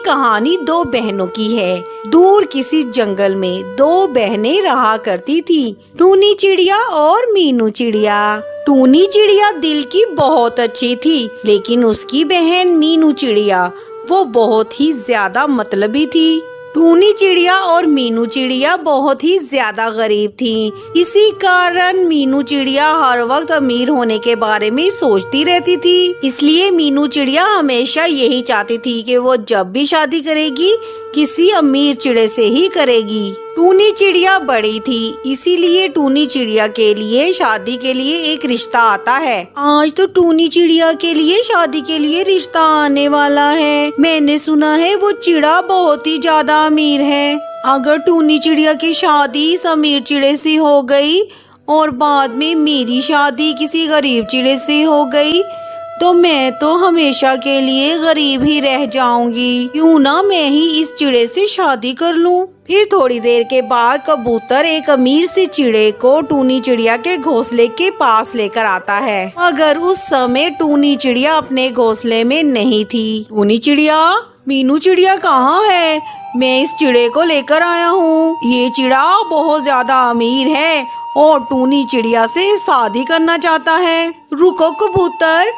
कहानी दो बहनों की है। दूर किसी जंगल में दो बहनें रहा करती थी, टूनी चिड़िया और मीनू चिड़िया। टूनी चिड़िया दिल की बहुत अच्छी थी, लेकिन उसकी बहन मीनू चिड़िया वो बहुत ही ज्यादा मतलबी थी। टूनी चिड़िया और मीनू चिड़िया बहुत ही ज्यादा गरीब थीं। इसी कारण मीनू चिड़िया हर वक्त अमीर होने के बारे में सोचती रहती थी। इसलिए मीनू चिड़िया हमेशा यही चाहती थी कि वो जब भी शादी करेगी किसी अमीर चिड़े से ही करेगी। टूनी चिड़िया बड़ी थी, इसीलिए टूनी चिड़िया के लिए शादी के लिए एक रिश्ता आता है। आज तो टूनी चिड़िया के लिए शादी के लिए रिश्ता आने वाला है। मैंने सुना है वो चिड़ा बहुत ही ज्यादा अमीर है। अगर टूनी चिड़िया की शादी इस अमीर चिड़े से हो गई और बाद में मेरी शादी किसी गरीब चिड़े से हो गई तो मैं तो हमेशा के लिए गरीब ही रह जाऊंगी। क्यों ना मैं ही इस चिड़े से शादी कर लूं। फिर थोड़ी देर के बाद कबूतर एक अमीर से चिड़े को टूनी चिड़िया के घोंसले के पास लेकर आता है, मगर उस समय टूनी चिड़िया अपने घोंसले में नहीं थी। टूनी चिड़िया, मीनू चिड़िया कहाँ है? मैं इस चिड़े को लेकर आया हूँ। ये चिड़ा बहुत ज्यादा अमीर है और टूनी चिड़िया से शादी करना चाहता है। रुको कबूतर,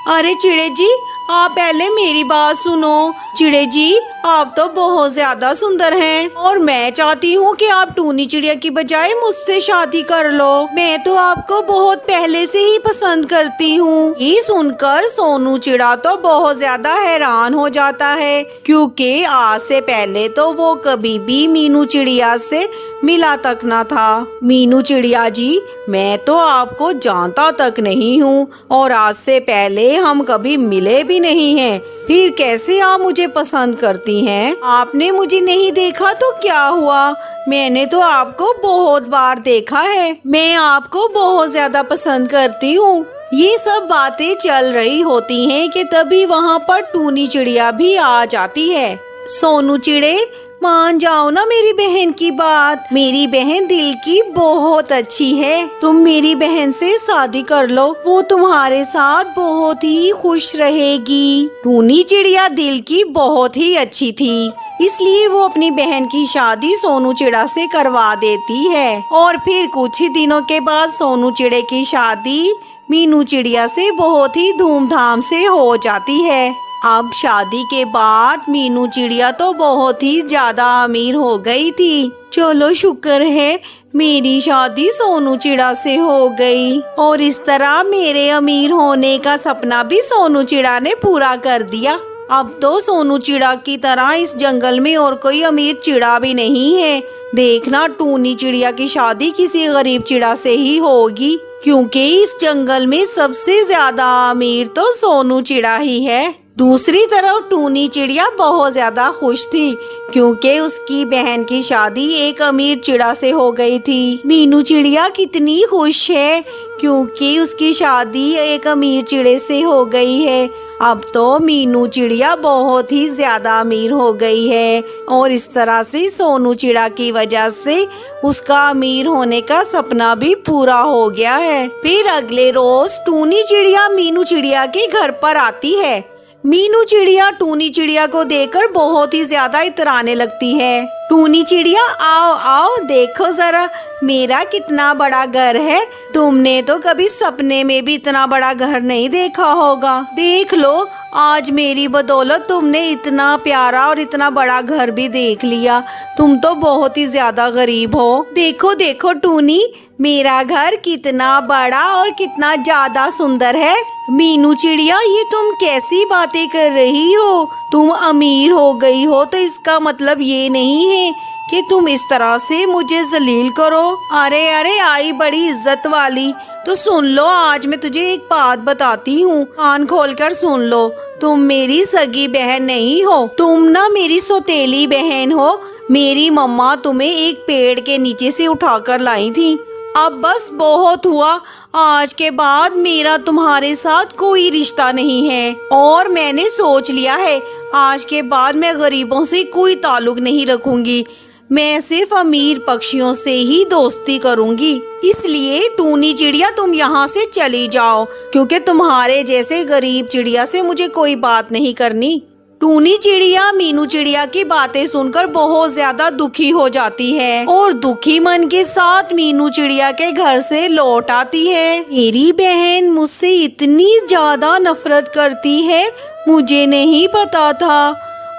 अरे चिड़े जी, आप पहले मेरी बात सुनो। चिड़े जी, आप तो बहुत ज्यादा सुंदर हैं और मैं चाहती हूँ कि आप टूनी चिड़िया की बजाय मुझसे शादी कर लो। मैं तो आपको बहुत पहले से ही पसंद करती हूँ। ये सुनकर सोनू चिड़ा तो बहुत ज्यादा हैरान हो जाता है, क्योंकि आज से पहले तो वो कभी भी मीनू चिड़िया से मिला तक ना था। मीनू चिड़िया जी, मैं तो आपको जानता तक नहीं हूँ और आज से पहले हम कभी मिले भी नहीं हैं। फिर कैसे आप मुझे पसंद करती हैं? आपने मुझे नहीं देखा तो क्या हुआ? मैंने तो आपको बहुत बार देखा है। मैं आपको बहुत ज्यादा पसंद करती हूँ। ये सब बातें चल रही होती हैं कि तभी वहाँ पर टूनी चिड़िया भी आ जाती है। सोनू चिड़े, मान जाओ ना मेरी बहन की बात। मेरी बहन दिल की बहुत अच्छी है। तुम मेरी बहन से शादी कर लो, वो तुम्हारे साथ बहुत ही खुश रहेगी। टूनी चिड़िया दिल की बहुत ही अच्छी थी, इसलिए वो अपनी बहन की शादी सोनू चिड़ा से करवा देती है। और फिर कुछ ही दिनों के बाद सोनू चिड़े की शादी मीनू चिड़िया से बहुत ही धूमधाम से हो जाती है। अब शादी के बाद मीनू चिड़िया तो बहुत ही ज्यादा अमीर हो गई थी। चलो शुक्र है मेरी शादी सोनू चिड़ा से हो गई और इस तरह मेरे अमीर होने का सपना भी सोनू चिड़ा ने पूरा कर दिया। अब तो सोनू चिड़ा की तरह इस जंगल में और कोई अमीर चिड़ा भी नहीं है। देखना टूनी चिड़िया की शादी किसी गरीब चिड़ा से ही होगी, क्योंकि इस जंगल में सबसे ज्यादा अमीर तो सोनू चिड़ा ही है। दूसरी तरफ टूनी चिड़िया बहुत ज्यादा खुश थी, क्योंकि उसकी बहन की शादी एक अमीर चिड़ा से हो गई थी। मीनू चिड़िया कितनी खुश है क्योंकि उसकी शादी एक अमीर चिड़े से हो गई है। अब तो मीनू चिड़िया बहुत ही ज्यादा अमीर हो गई है और इस तरह से सोनू चिड़ा की वजह से उसका अमीर होने का सपना भी पूरा हो गया है। फिर अगले रोज टूनी चिड़िया मीनू चिड़िया के घर पर आती है। मीनू चिड़िया टूनी चिड़िया को देखकर बहुत ही ज्यादा इतराने लगती है। टूनी चिड़िया, आओ आओ, देखो जरा मेरा कितना बड़ा घर है। तुमने तो कभी सपने में भी इतना बड़ा घर नहीं देखा होगा। देख लो, आज मेरी बदौलत तुमने इतना प्यारा और इतना बड़ा घर भी देख लिया। तुम तो बहुत ही ज्यादा गरीब हो। देखो देखो टूनी, मेरा घर कितना बड़ा और कितना ज्यादा सुंदर है। मीनू चिड़िया, ये तुम कैसी बातें कर रही हो? तुम अमीर हो गई हो तो इसका मतलब ये नहीं है कि तुम इस तरह से मुझे जलील करो। अरे अरे, आई बड़ी इज्जत वाली। तो सुन लो, आज मैं तुझे एक बात बताती हूँ, कान खोलकर सुन लो। तुम मेरी सगी बहन नहीं हो, तुम ना मेरी सौतेली बहन हो। मेरी मम्मा तुम्हें एक पेड़ के नीचे से उठाकर लाई थी। अब बस बहुत हुआ, आज के बाद मेरा तुम्हारे साथ कोई रिश्ता नहीं है और मैंने सोच लिया है आज के बाद मैं गरीबों से कोई ताल्लुक नहीं रखूंगी। मैं सिर्फ अमीर पक्षियों से ही दोस्ती करूंगी। इसलिए टूनी चिड़िया, तुम यहाँ से चली जाओ, क्योंकि तुम्हारे जैसे गरीब चिड़िया से मुझे कोई बात नहीं करनी। टूनी चिड़िया मीनू चिड़िया की बातें सुनकर बहुत ज्यादा दुखी हो जाती है और दुखी मन के साथ मीनू चिड़िया के घर से लौट आती है। मेरी बहन मुझसे इतनी ज्यादा नफरत करती है, मुझे नहीं पता था।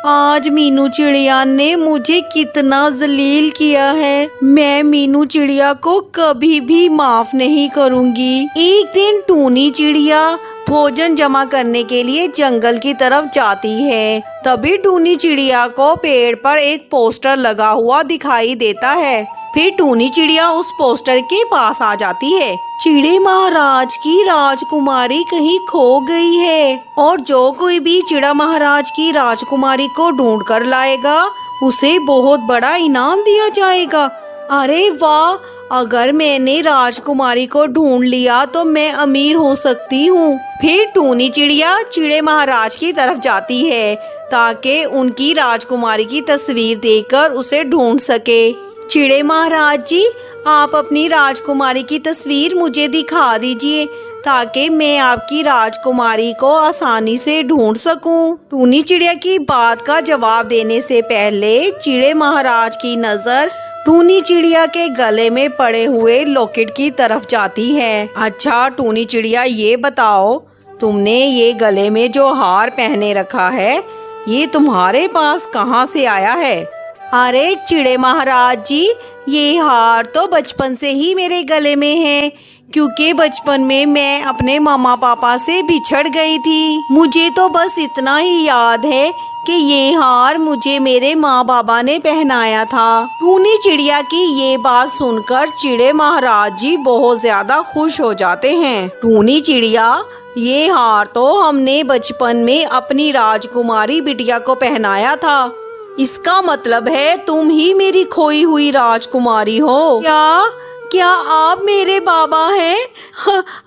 आज मीनू चिड़िया ने मुझे कितना जलील किया है। मैं मीनू चिड़िया को कभी भी माफ नहीं करूँगी। एक दिन टूनी चिड़िया भोजन जमा करने के लिए जंगल की तरफ जाती है। तभी टूनी चिड़िया को पेड़ पर एक पोस्टर लगा हुआ दिखाई देता है। फिर टूनी चिड़िया उस पोस्टर के पास आ जाती है। चिड़े महाराज की राजकुमारी कहीं खो गई है और जो कोई भी चिड़ा महाराज की राजकुमारी को ढूंढ कर लाएगा उसे बहुत बड़ा इनाम दिया जाएगा। अरे वाह, अगर मैंने राजकुमारी को ढूंढ लिया तो मैं अमीर हो सकती हूँ। फिर टूनी चिड़िया चिड़े महाराज की तरफ जाती है ताकि उनकी राजकुमारी की तस्वीर देखकर उसे ढूंढ सके। चिड़े महाराज जी, आप अपनी राजकुमारी की तस्वीर मुझे दिखा दीजिए ताकि मैं आपकी राजकुमारी को आसानी से ढूंढ सकूं। टूनी चिड़िया की बात का जवाब देने से पहले चिड़े महाराज की नजर टूनी चिड़िया के गले में पड़े हुए लॉकेट की तरफ जाती है। अच्छा टूनी चिड़िया, ये बताओ, तुमने ये गले में जो हार पहने रखा है ये तुम्हारे पास कहाँ से आया है? अरे चिड़े महाराज जी, ये हार तो बचपन से ही मेरे गले में है, क्योंकि बचपन में मैं अपने मामा पापा से बिछड़ गई थी। मुझे तो बस इतना ही याद है कि ये हार मुझे मेरे माँ बाबा ने पहनाया था। टूनी चिड़िया की ये बात सुनकर चिड़े महाराज जी बहुत ज्यादा खुश हो जाते हैं। टूनी चिड़िया, ये हार तो हमने बचपन में अपनी राजकुमारी बिटिया को पहनाया था। इसका मतलब है तुम ही मेरी खोई हुई राजकुमारी हो। क्या आप मेरे बाबा हैं?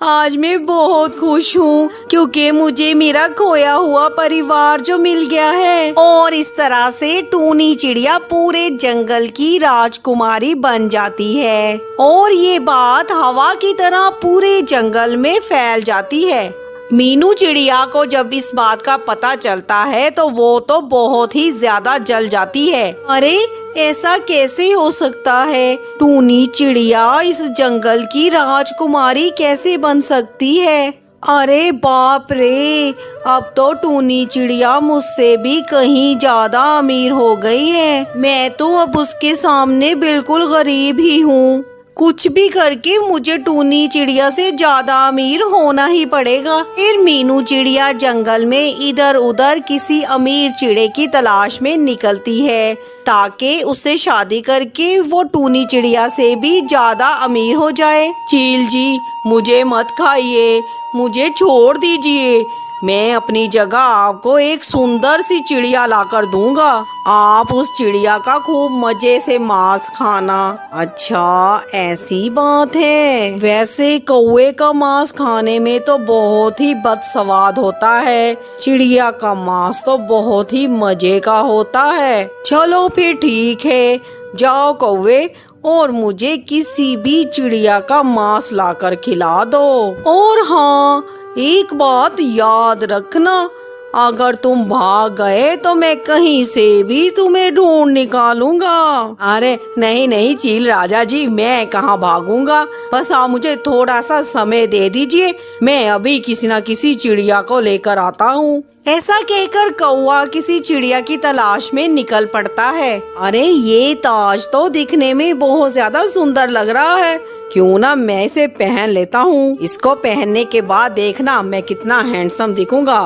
आज मैं बहुत खुश हूँ क्योंकि मुझे मेरा खोया हुआ परिवार जो मिल गया है। और इस तरह से टूनी चिड़िया पूरे जंगल की राजकुमारी बन जाती है और ये बात हवा की तरह पूरे जंगल में फैल जाती है। मीनू चिड़िया को जब इस बात का पता चलता है तो वो तो बहुत ही ज्यादा जल जाती है। अरे ऐसा कैसे हो सकता है? टूनी चिड़िया इस जंगल की राजकुमारी कैसे बन सकती है? अरे बाप रे, अब तो टूनी चिड़िया मुझसे भी कहीं ज्यादा अमीर हो गई है। मैं तो अब उसके सामने बिल्कुल गरीब ही हूँ। कुछ भी करके मुझे टूनी चिड़िया से ज्यादा अमीर होना ही पड़ेगा। फिर मीनू चिड़िया जंगल में इधर उधर किसी अमीर चिड़े की तलाश में निकलती है ताकि उससे शादी करके वो टूनी चिड़िया से भी ज्यादा अमीर हो जाए। चील जी, मुझे मत खाइए, मुझे छोड़ दीजिए। मैं अपनी जगह आपको एक सुंदर सी चिड़िया लाकर दूंगा। आप उस चिड़िया का खूब मजे से मांस खाना। अच्छा ऐसी बात है। वैसे कौवे का मांस खाने में तो बहुत ही बदस्वाद होता है, चिड़िया का मांस तो बहुत ही मजे का होता है। चलो फिर ठीक है, जाओ कौवे और मुझे किसी भी चिड़िया का मांस लाकर खिला दो। और हाँ, एक बात याद रखना, अगर तुम भाग गए तो मैं कहीं से भी तुम्हें ढूंढ निकालूंगा। अरे नहीं नहीं चील राजा जी, मैं कहाँ भागूंगा, बस आप मुझे थोड़ा सा समय दे दीजिए, मैं अभी किसी न किसी चिड़िया को लेकर आता हूँ। ऐसा कहकर कौवा किसी चिड़िया की तलाश में निकल पड़ता है। अरे ये ताज तो दिखने में बहुत ज्यादा सुंदर लग रहा है, क्यों ना मैं इसे पहन लेता हूँ। इसको पहनने के बाद देखना मैं कितना हैंडसम दिखूंगा।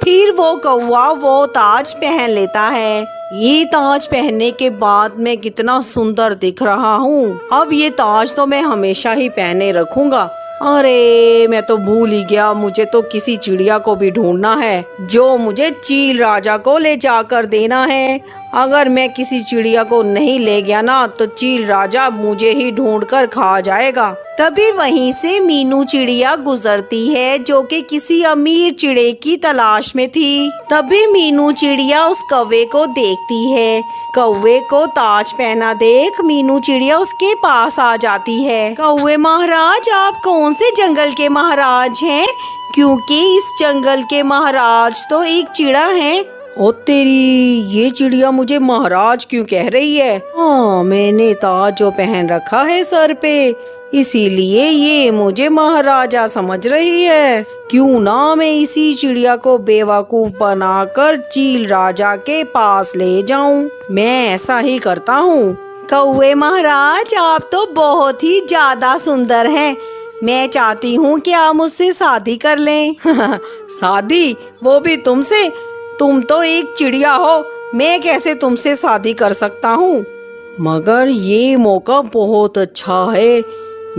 फिर वो कौवा वो ताज पहन लेता है। ये ताज पहनने के बाद मैं कितना सुंदर दिख रहा हूँ। अब ये ताज तो मैं हमेशा ही पहने रखूंगा। अरे मैं तो भूल ही गया, मुझे तो किसी चिड़िया को भी ढूंढना है जो मुझे चील राजा को ले जाकर देना है। अगर मैं किसी चिड़िया को नहीं ले गया ना तो चील राजा मुझे ही ढूंढ कर खा जाएगा। तभी वहीं से मीनू चिड़िया गुजरती है जो कि किसी अमीर चिड़े की तलाश में थी। तभी मीनू चिड़िया उस कौवे को देखती है। कौवे को ताज पहना देख मीनू चिड़िया उसके पास आ जाती है। कौवे महाराज, आप कौन से जंगल के महाराज हैं? क्योंकि इस जंगल के महाराज तो एक चिड़ा है। ओ तेरी, ये चिड़िया मुझे महाराज क्यों कह रही है? हाँ, मैंने ताज जो पहन रखा है सर पे, इसीलिए ये मुझे महाराजा समझ रही है। क्यों ना मैं इसी चिड़िया को बेवकूफ बनाकर चील राजा के पास ले जाऊं। मैं ऐसा ही करता हूँ। कौवे महाराज, आप तो बहुत ही ज्यादा सुंदर हैं। मैं चाहती हूँ कि आप मुझसे शादी कर लें। शादी? वो भी तुमसे? तुम तो एक चिड़िया हो, मैं कैसे तुमसे शादी कर सकता हूँ? मगर ये मौका बहुत अच्छा है,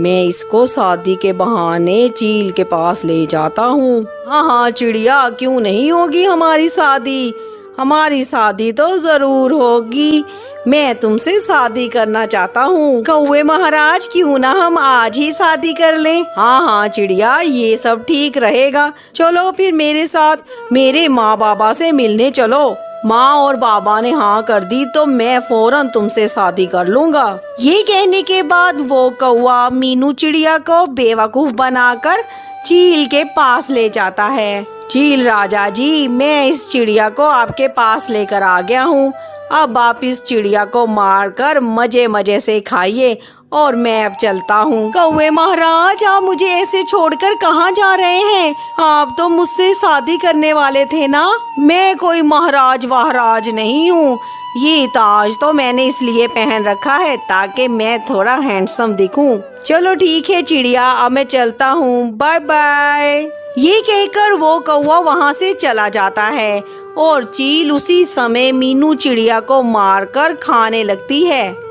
मैं इसको शादी के बहाने चील के पास ले जाता हूँ। हाँ हाँ चिड़िया, क्यों नहीं होगी हमारी शादी? हमारी शादी तो जरूर होगी। मैं तुमसे शादी करना चाहता हूँ। कौवे महाराज, क्यों ना हम आज ही शादी कर लें? हाँ हाँ चिड़िया, ये सब ठीक रहेगा। चलो फिर मेरे साथ मेरे माँ बाबा से मिलने चलो। माँ और बाबा ने हाँ कर दी तो मैं फौरन तुमसे शादी कर लूँगा। ये कहने के बाद वो कौवा मीनू चिड़िया को बेवकूफ बनाकर चील के पास ले जाता है। चील राजा जी, मैं इस चिड़िया को आपके पास लेकर आ गया हूँ। अब आप इस चिड़िया को मारकर मजे मजे से खाइए और मैं अब चलता हूँ। कौवे महाराज, आप मुझे ऐसे छोड़कर कहाँ जा रहे हैं? आप तो मुझसे शादी करने वाले थे ना। मैं कोई महाराज वहराज नहीं हूँ। ये ताज तो मैंने इसलिए पहन रखा है ताकि मैं थोड़ा हैंडसम दिखूं। चलो ठीक है चिड़िया, अब मैं चलता हूँ, बाय बाय। ये कहकर वो कौवा वहाँ से चला जाता है और चील उसी समय मीनू चिड़िया को मारकर खाने लगती है।